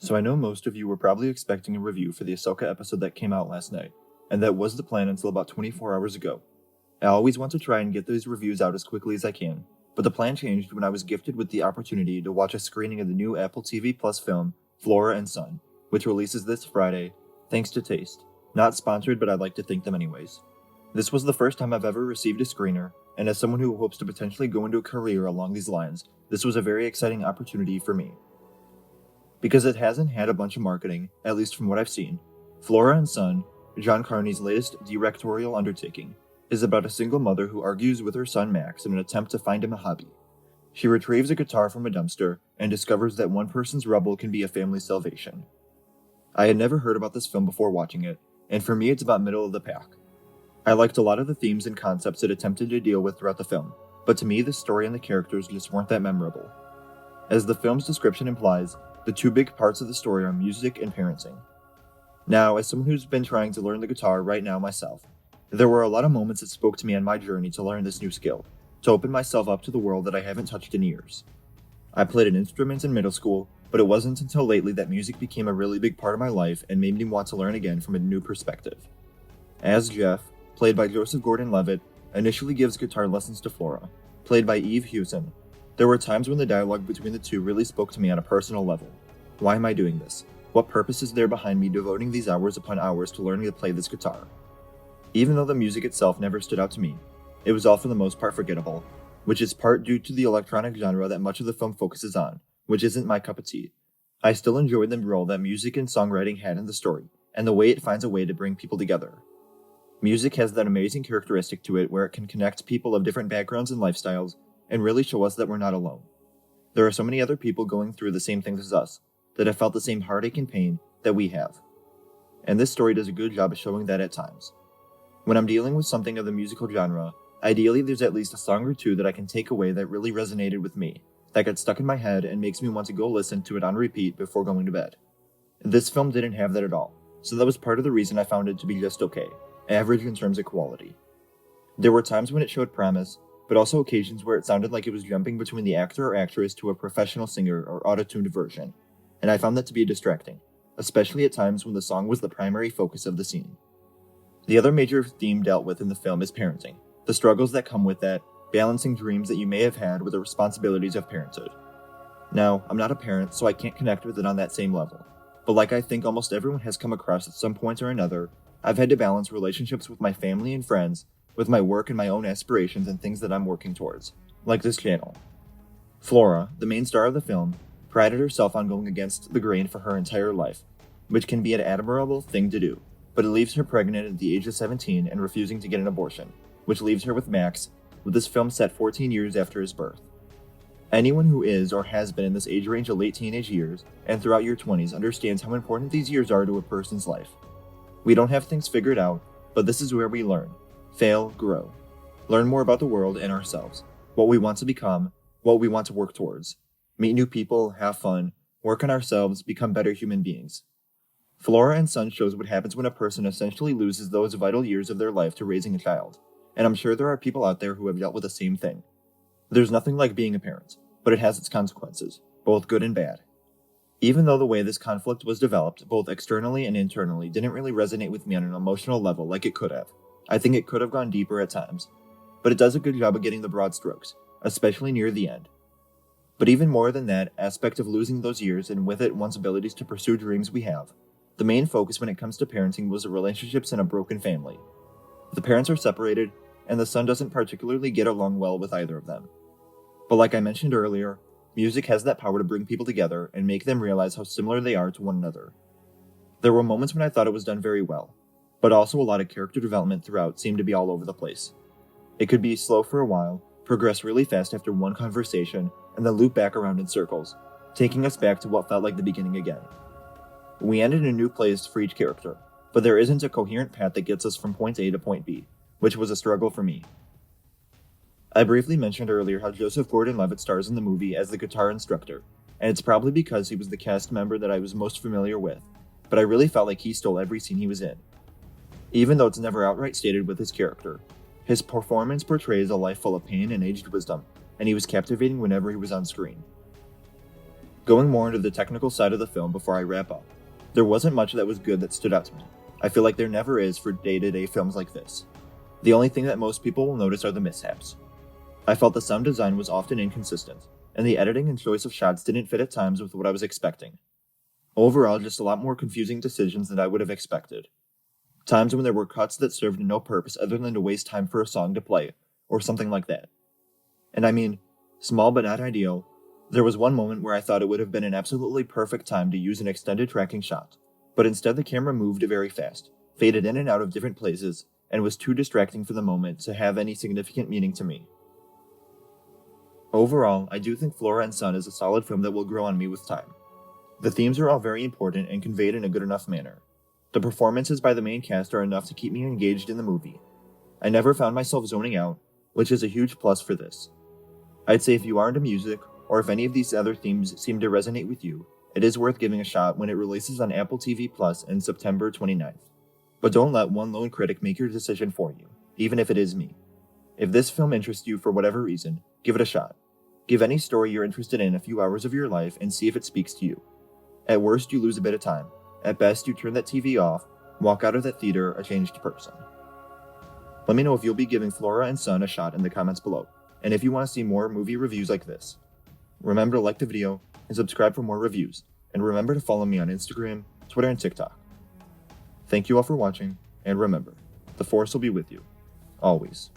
So I know most of you were probably expecting a review for the Ahsoka episode that came out last night, and that was the plan until about 24 hours ago. I always want to try and get these reviews out as quickly as I can, but the plan changed when I was gifted with the opportunity to watch a screening of the new Apple TV Plus film, Flora and Son, which releases this Friday, thanks to Taste. Not sponsored, but I'd like to thank them anyways. This was the first time I've ever received a screener, and as someone who hopes to potentially go into a career along these lines, this was a very exciting opportunity for me. Because it hasn't had a bunch of marketing, at least from what I've seen, Flora and Son, John Carney's latest directorial undertaking, is about a single mother who argues with her son Max in an attempt to find him a hobby. She retrieves a guitar from a dumpster and discovers that one person's rubble can be a family's salvation. I had never heard about this film before watching it, and for me it's about middle of the pack. I liked a lot of the themes and concepts it attempted to deal with throughout the film, but to me the story and the characters just weren't that memorable. As the film's description implies, the two big parts of the story are music and parenting. Now, as someone who's been trying to learn the guitar right now myself, there were a lot of moments that spoke to me on my journey to learn this new skill, to open myself up to the world that I haven't touched in years. I played an instrument in middle school, but it wasn't until lately that music became a really big part of my life and made me want to learn again from a new perspective. As Jeff, played by Joseph Gordon-Levitt, initially gives guitar lessons to Flora, played by Eve Hewson, there were times when the dialogue between the two really spoke to me on a personal level. Why am I doing this? What purpose is there behind me devoting these hours upon hours to learning to play this guitar? Even though the music itself never stood out to me, it was all for the most part forgettable, which is part due to the electronic genre that much of the film focuses on, which isn't my cup of tea. I still enjoyed the role that music and songwriting had in the story, and the way it finds a way to bring people together. Music has that amazing characteristic to it where it can connect people of different backgrounds and lifestyles, and really show us that we're not alone. There are so many other people going through the same things as us, that have felt the same heartache and pain that we have. And this story does a good job of showing that at times. When I'm dealing with something of the musical genre, ideally there's at least a song or two that I can take away that really resonated with me, that got stuck in my head and makes me want to go listen to it on repeat before going to bed. This film didn't have that at all, so that was part of the reason I found it to be just okay, average in terms of quality. There were times when it showed promise, but also occasions where it sounded like it was jumping between the actor or actress to a professional singer or auto-tuned version, and I found that to be distracting, especially at times when the song was the primary focus of the scene. The other major theme dealt with in the film is parenting, the struggles that come with that, balancing dreams that you may have had with the responsibilities of parenthood. Now, I'm not a parent, so I can't connect with it on that same level, but like I think almost everyone has come across at some point or another, I've had to balance relationships with my family and friends, with my work and my own aspirations and things that I'm working towards, like this channel. Flora, the main star of the film, prided herself on going against the grain for her entire life, which can be an admirable thing to do, but it leaves her pregnant at the age of 17 and refusing to get an abortion, which leaves her with Max, with this film set 14 years after his birth. Anyone who is or has been in this age range of late teenage years and throughout your 20s understands how important these years are to a person's life. We don't have things figured out, but this is where we learn. Fail, grow. Learn more about the world and ourselves, what we want to become, what we want to work towards. Meet new people, have fun, work on ourselves, become better human beings. Flora and Son shows what happens when a person essentially loses those vital years of their life to raising a child, and I'm sure there are people out there who have dealt with the same thing. There's nothing like being a parent, but it has its consequences, both good and bad. Even though the way this conflict was developed, both externally and internally, didn't really resonate with me on an emotional level like it could have. I think it could have gone deeper at times, but it does a good job of getting the broad strokes, especially near the end. But even more than that aspect of losing those years and with it one's abilities to pursue dreams we have, the main focus when it comes to parenting was the relationships in a broken family. The parents are separated, and the son doesn't particularly get along well with either of them. But like I mentioned earlier, music has that power to bring people together and make them realize how similar they are to one another. There were moments when I thought it was done very well, but also a lot of character development throughout seemed to be all over the place. It could be slow for a while, progress really fast after one conversation, and then loop back around in circles, taking us back to what felt like the beginning again. We ended in a new place for each character, but there isn't a coherent path that gets us from point A to point B, which was a struggle for me. I briefly mentioned earlier how Joseph Gordon-Levitt stars in the movie as the guitar instructor, and it's probably because he was the cast member that I was most familiar with, but I really felt like he stole every scene he was in. Even though it's never outright stated with his character, his performance portrays a life full of pain and aged wisdom, and he was captivating whenever he was on screen. Going more into the technical side of the film before I wrap up, there wasn't much that was good that stood out to me. I feel like there never is for day-to-day films like this. The only thing that most people will notice are the mishaps. I felt the sound design was often inconsistent, and the editing and choice of shots didn't fit at times with what I was expecting. Overall, just a lot more confusing decisions than I would have expected. Times when there were cuts that served no purpose other than to waste time for a song to play, or something like that. And I mean, small but not ideal, there was one moment where I thought it would have been an absolutely perfect time to use an extended tracking shot, but instead the camera moved very fast, faded in and out of different places, and was too distracting for the moment to have any significant meaning to me. Overall, I do think Flora and Son is a solid film that will grow on me with time. The themes are all very important and conveyed in a good enough manner. The performances by the main cast are enough to keep me engaged in the movie. I never found myself zoning out, which is a huge plus for this. I'd say if you are into music, or if any of these other themes seem to resonate with you, it is worth giving a shot when it releases on Apple TV Plus in September 29th. But don't let one lone critic make your decision for you, even if it is me. If this film interests you for whatever reason, give it a shot. Give any story you're interested in a few hours of your life and see if it speaks to you. At worst, you lose a bit of time. At best, you turn that TV off, walk out of that theater a changed person. Let me know if you'll be giving Flora and Son a shot in the comments below, and if you want to see more movie reviews like this. Remember to like the video and subscribe for more reviews, and remember to follow me on Instagram, Twitter, and TikTok. Thank you all for watching, and remember, the Force will be with you, always.